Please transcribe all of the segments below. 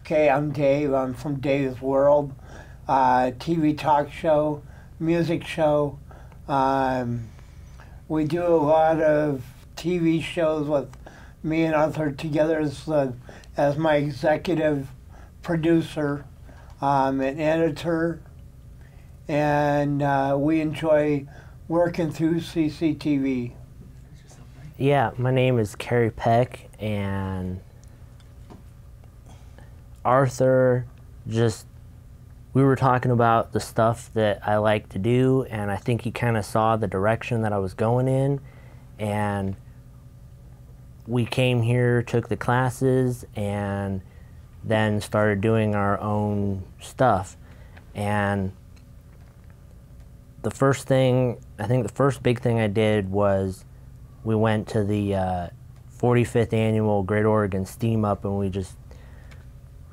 Okay, I'm Dave. I'm from Dave's World, TV talk show, music show. We do a lot of TV shows with me and Arthur together as my executive producer, an editor, and we enjoy working through CCTV. Yeah, my name is Kerry Peck, and Arthur we were talking about the stuff that I like to do, and I think he kind of saw the direction that I was going in, and we came here, took the classes, and then started doing our own stuff. And the first thing, I think the first big thing I did was we went to the 45th annual Great Oregon Steam Up, and we just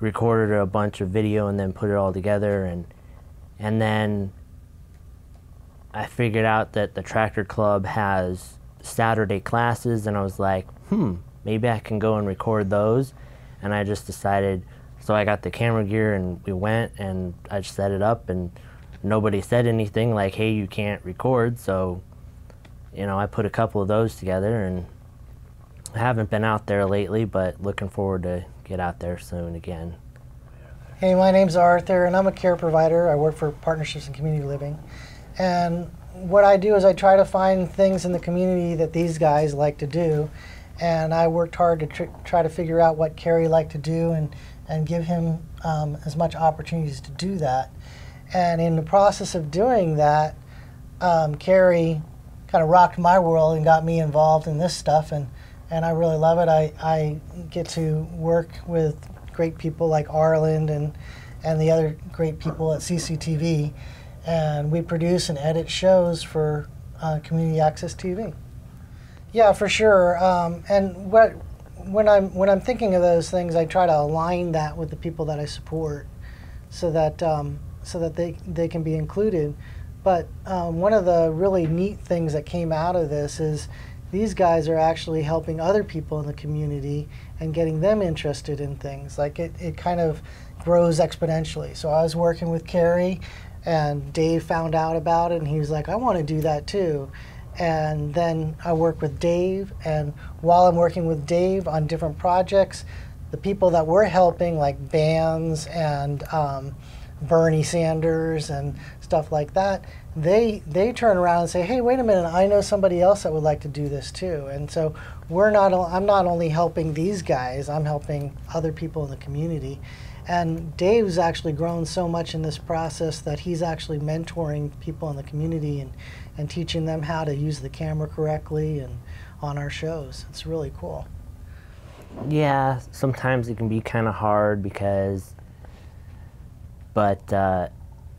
recorded a bunch of video and then put it all together, and then I figured out that the Tractor Club has Saturday classes, and I was like, maybe I can go and record those. And I just decided, so I got the camera gear and we went, and I just set it up, and nobody said anything like, hey, you can't record. So, you know, I put a couple of those together, and I haven't been out there lately, but looking forward to get out there soon again. Hey, my name's Arthur, and I'm a care provider. I work for Partnerships in Community Living. And what I do is I try to find things in the community that these guys like to do. And I worked hard to try to figure out what Kerry liked to do and give him as much opportunities to do that. And in the process of doing that, Kerry kind of rocked my world and got me involved in this stuff. And I really love it. I get to work with great people like Arland and the other great people at CCTV, and we produce and edit shows for Community Access TV. Yeah, for sure. And when I'm thinking of those things, I try to align that with the people that I support, so that they can be included. But one of the really neat things that came out of this is these guys are actually helping other people in the community and getting them interested in things. Like it kind of grows exponentially. So I was working with Kerry, and Dave found out about it, and he was like, I want to do that too. And then I work with Dave, and while I'm working with Dave on different projects, the people that we're helping, like bands and Bernie Sanders and stuff like that, they turn around and say, hey, wait a minute, I know somebody else that would like to do this too. And so I'm not only helping these guys, I'm helping other people in the community. And Dave's actually grown so much in this process that he's actually mentoring people in the community and teaching them how to use the camera correctly and on our shows. It's really cool. Yeah, sometimes it can be kind of hard but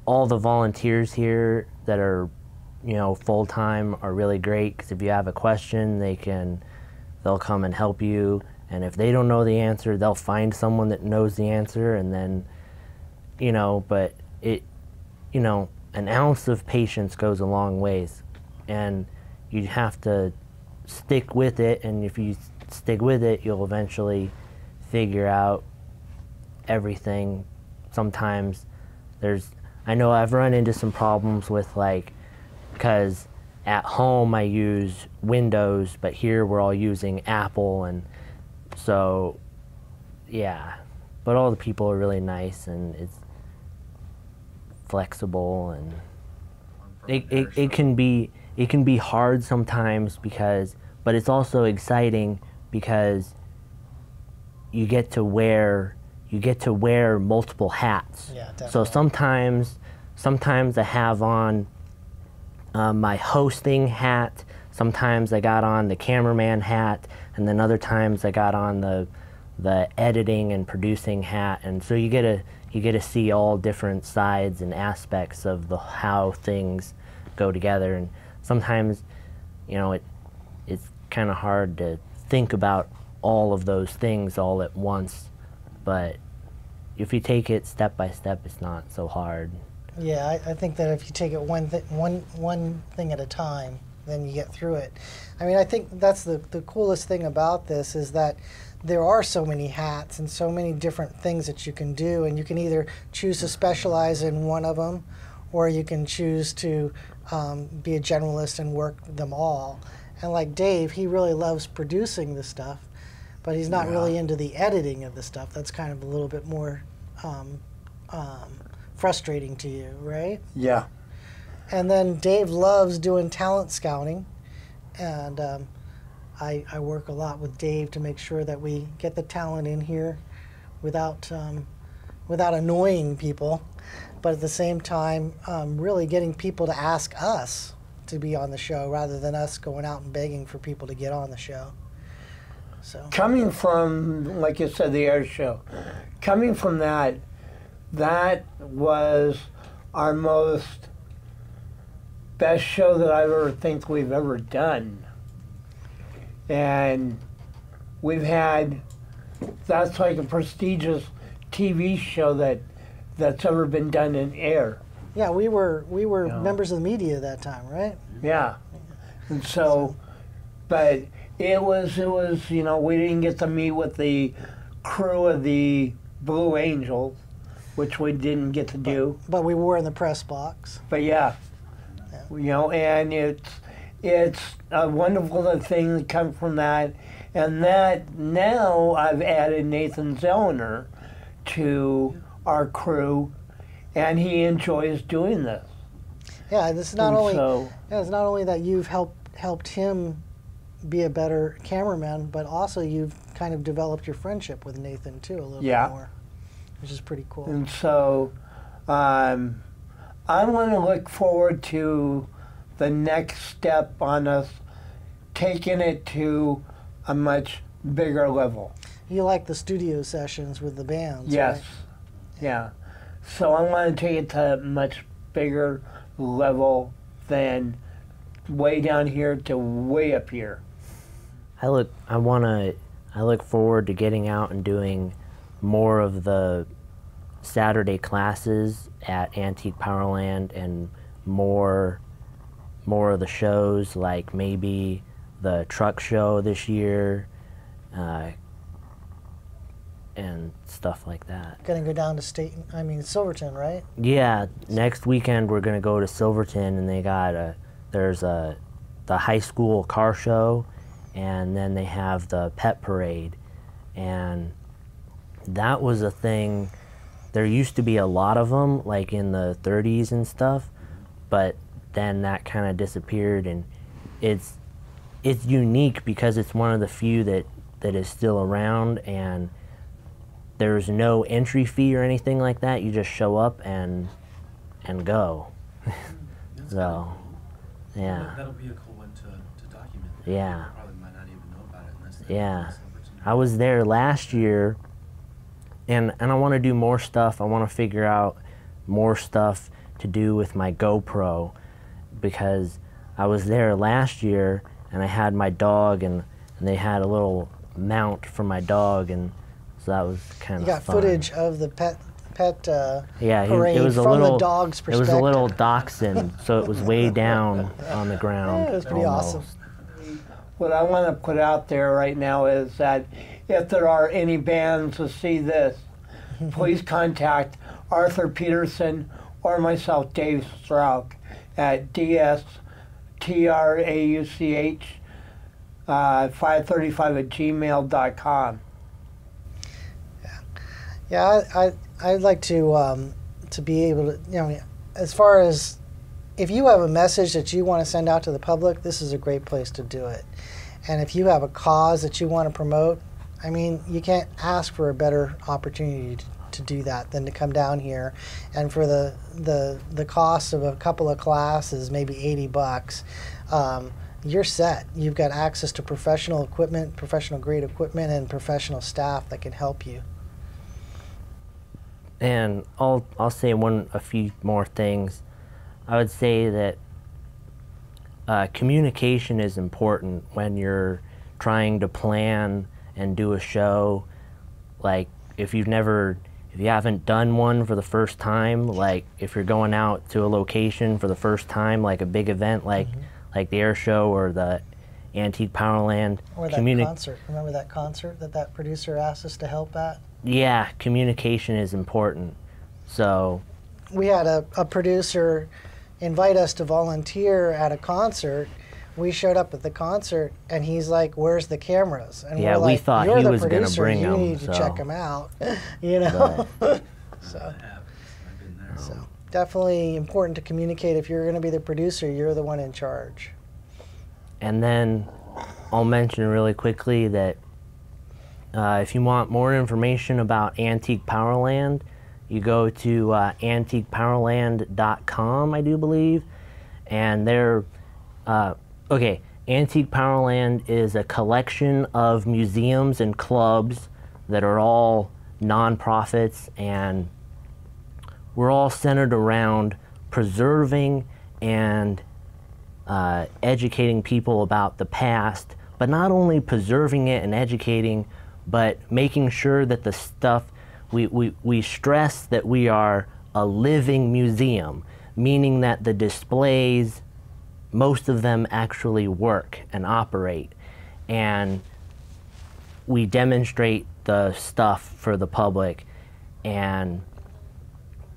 all the volunteers here that are, you know, full-time are really great, because if you have a question, they'll come and help you, and if they don't know the answer, they'll find someone that knows the answer, and then, you know, but an ounce of patience goes a long ways, and you have to stick with it, and if you stick with it, you'll eventually figure out everything. Sometimes I know I've run into some problems with, because at home I use Windows, but here we're all using Apple, and so, yeah. But all the people are really nice, and it's flexible, and it can be hard sometimes but it's also exciting because you get to wear multiple hats. Yeah, definitely. So sometimes I have on my hosting hat, sometimes I got on the cameraman hat, and then other times I got on the editing and producing hat, and so you get to see all different sides and aspects of how things go together. And sometimes, you know, it's kind of hard to think about all of those things all at once, but if you take it step by step, it's not so hard. Yeah, I think that if you take it one thing at a time, then you get through it. I mean, I think that's the coolest thing about this, is that there are so many hats and so many different things that you can do, and you can either choose to specialize in one of them, or you can choose to be a generalist and work them all. And like Dave, he really loves producing the stuff, but he's not really into the editing of the stuff. That's kind of a little bit more frustrating to you, right? Yeah. And then Dave loves doing talent scouting, and I work a lot with Dave to make sure that we get the talent in here without annoying people, but at the same time really getting people to ask us to be on the show rather than us going out and begging for people to get on the show. So Coming from, like you said, the air show, coming from that was our most best show that I ever think we've ever done. And that's like a prestigious TV show that's ever been done in air. yeah, we were members of the media at that time, right? Yeah. And so, but it was, we didn't get to meet with the crew of the Blue Angels, which we didn't get to do. But we were in the press box. But yeah, and it's a wonderful thing to come from that. And that now I've added Nathan Zellner to our crew, and he enjoys doing this. Yeah, it's not only that you've helped him be a better cameraman, but also you've kind of developed your friendship with Nathan too a little bit more, which is pretty cool. And so I want to look forward to the next step on us taking it to a much bigger level. You like the studio sessions with the bands, Yes. right? Yeah. So I want to take it to a much bigger level than way down here to way up here. I look forward to getting out and doing more of the Saturday classes at Antique Powerland and more of the shows, like maybe the truck show this year and stuff like that. Gonna go down to Silverton, right? Yeah, next weekend we're gonna go to Silverton, and they got there's the high school car show, and then they have the pet parade, and that was a thing. There used to be a lot of them, like in the 30s and stuff, but then that kind of disappeared, and it's unique because it's one of the few that is still around, and there's no entry fee or anything like that. You just show up and go. So, yeah. That'll be a cool one to document. Yeah. People probably might not even know about it unless they Yeah. I was there last year, and I want to do more stuff. I want to figure out more stuff to do with my GoPro, because I was there last year and I had my dog, and they had a little mount for my dog, and so that was kind of fun. You got footage of the pet yeah, parade it was from the dog's It perspective. was a little dachshund, so it was way down on the ground. Yeah, it was pretty almost. awesome. What I want to put out there right now is that if there are any bands to see this, please contact Arthur Peterson or myself, Dave Strauch, at DSTRAUCH 535@gmail.com. Yeah, I'd like to be able to, as far as if you have a message that you want to send out to the public, this is a great place to do it. And if you have a cause that you want to promote, I mean, you can't ask for a better opportunity to do that than to come down here. And for the cost of a couple of classes, maybe $80, you're set. You've got access to professional equipment, professional grade equipment, and professional staff that can help you. And I'll say a few more things. I would say that communication is important when you're trying to plan and do a show. Like if you haven't done one for the first time, like if you're going out to a location for the first time, like a big event like the air show or the Antique Powerland. Or that concert. Remember that concert that producer asked us to help at? Yeah, communication is important. So we had a producer invite us to volunteer at a concert. We showed up at the concert, and he's like, "Where's the cameras?" And yeah, we're like, we thought "You're he the was going to producer, bring you them. need to check them out." You know. So, That happens. I've been there. so definitely important to communicate. If you're going to be the producer, you're the one in charge. And then I'll mention really quickly that if you want more information about Antique Powerland, you go to antiquepowerland.com, I do believe, and they're okay. Antique Powerland is a collection of museums and clubs that are all nonprofits, and we're all centered around preserving and educating people about the past, but not only preserving it and educating, but making sure that the stuff, we stress that we are a living museum, meaning that the displays, most of them actually work and operate, and we demonstrate the stuff for the public. And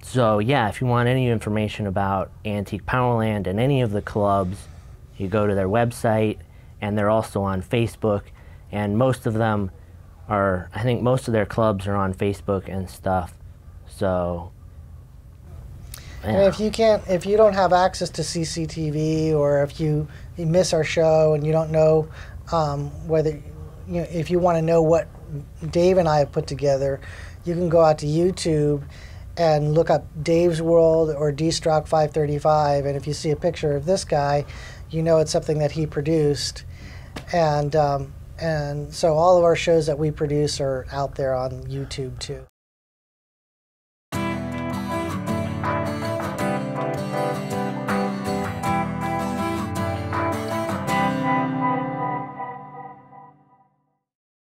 so yeah, if you want any information about Antique Powerland and any of the clubs, you go to their website, and they're also on Facebook, and most of them are, I think most of their clubs are on Facebook and stuff. So yeah. And if you don't have access to CCTV, or if you miss our show and you don't know whether, if you want to know what Dave and I have put together, you can go out to YouTube and look up Dave's World or D-Strock 535, and if you see a picture of this guy, you know it's something that he produced. And so all of our shows that we produce are out there on YouTube too.